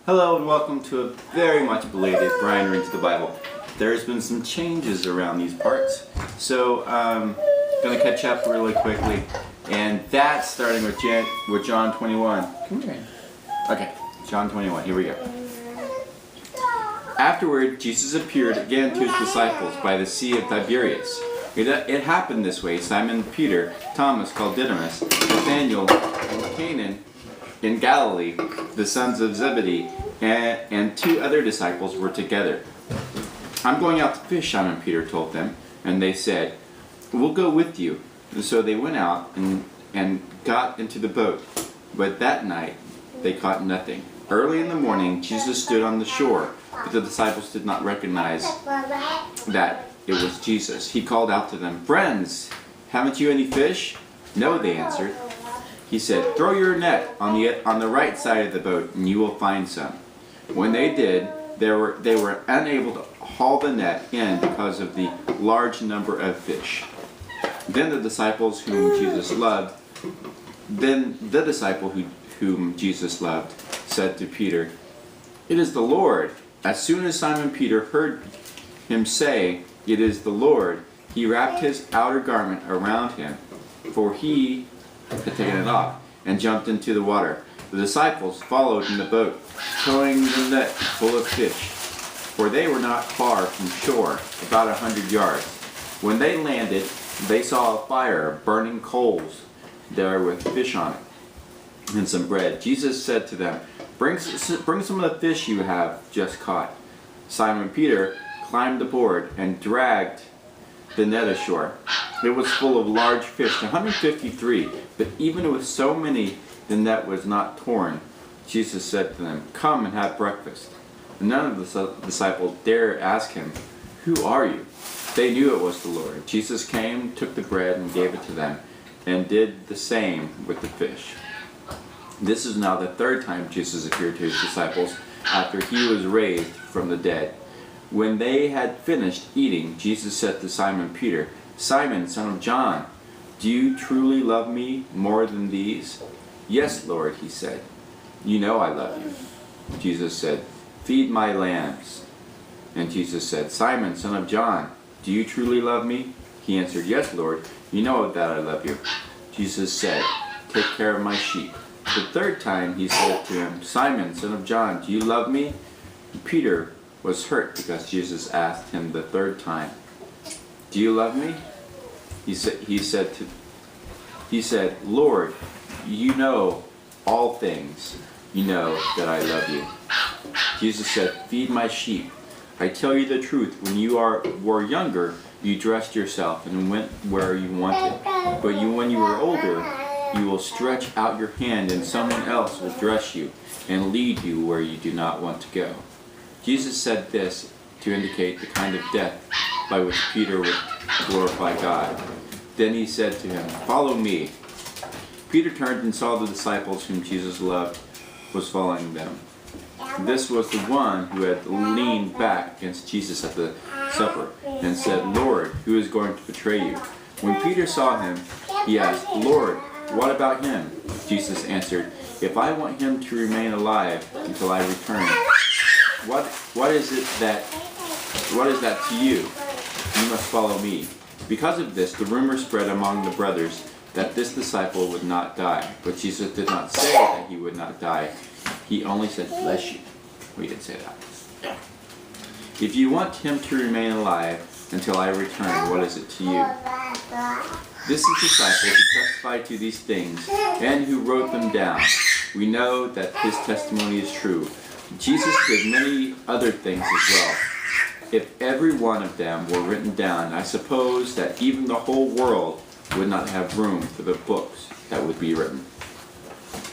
Hello and welcome to a very much belated Bryan Reads the Bible. There's been some changes around these parts, so I'm going to catch up really quickly, and that's starting with John 21. Come here. Okay, John 21, here we go. Afterward, Jesus appeared again to his disciples by the Sea of Tiberias. It happened this way: Simon Peter, Thomas called Didymus, Nathanael, Canaan in Galilee, the sons of Zebedee, and two other disciples were together. "I'm going out to fish," Simon Peter told them, and they said, "We'll go with you." And so they went out and got into the boat, but that night they caught nothing. Early in the morning, Jesus stood on the shore, but the disciples did not recognize that it was Jesus. He called out to them, "Friends, haven't you any fish?" "No," they answered. He said, "Throw your net on the right side of the boat, and you will find some." When they did, they were unable to haul the net in because of the large number of fish. Then the disciple whom Jesus loved said to Peter, "It is the Lord." As soon as Simon Peter heard him say, "It is the Lord," he wrapped his outer garment around him, for he had taken it off, and jumped into the water. The disciples followed in the boat, towing the net full of fish, for they were not far from shore, about 100 yards. When they landed, they saw a fire of burning coals there with fish on it, and some bread. Jesus said to them, Bring some of the fish you have just caught." Simon Peter climbed aboard and dragged the net ashore. It was full of large fish, 153, but even with so many, the net was not torn. Jesus said to them, "Come and have breakfast." None of the disciples dared ask him, "Who are you?" They knew it was the Lord. Jesus came, took the bread, and gave it to them, and did the same with the fish. This is now the third time Jesus appeared to his disciples after he was raised from the dead. When they had finished eating, Jesus said to Simon Peter, "Simon, son of John, do you truly love me more than these?" "Yes, Lord," he said. "You know I love you." Jesus said, "Feed my lambs." And Jesus said, "Simon, son of John, do you truly love me?" He answered, "Yes, Lord, you know that I love you." Jesus said, "Take care of my sheep." The third time he said to him, "Simon, son of John, do you love me?" Peter was hurt because Jesus asked him the third time, "Do you love me?" He said, "Lord, you know all things. You know that I love you." Jesus said, "Feed my sheep. I tell you the truth, when you were younger, you dressed yourself and went where you wanted. But when you are older, you will stretch out your hand and someone else will dress you and lead you where you do not want to go." Jesus said this to indicate the kind of death by which Peter would glorify God. Then he said to him, "Follow me." Peter turned and saw the disciples whom Jesus loved was following them. This was the one who had leaned back against Jesus at the supper and said, "Lord, who is going to betray you?" When Peter saw him, he asked, "Lord, what about him?" Jesus answered, "If I want him to remain alive until I return, what is that to you? You must follow me." Because of this, the rumor spread among the brothers that this disciple would not die. But Jesus did not say that he would not die. He only said, "Bless you." We didn't say that. "If you want him to remain alive until I return, what is it to you?" This is the disciple who testified to these things and who wrote them down. We know that his testimony is true. Jesus did many other things as well. If every one of them were written down, I suppose that even the whole world would not have room for the books that would be written.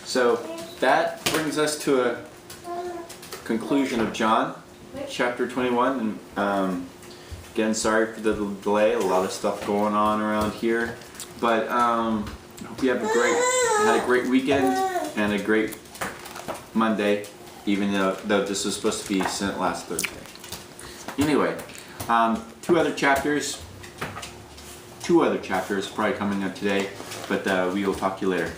So that brings us to a conclusion of John chapter 21. And again, sorry for the delay. A lot of stuff going on around here, but I hope you had a great weekend and a great Monday, even though this was supposed to be sent last Thursday. Anyway, two other chapters probably coming up today, but we will talk to you later.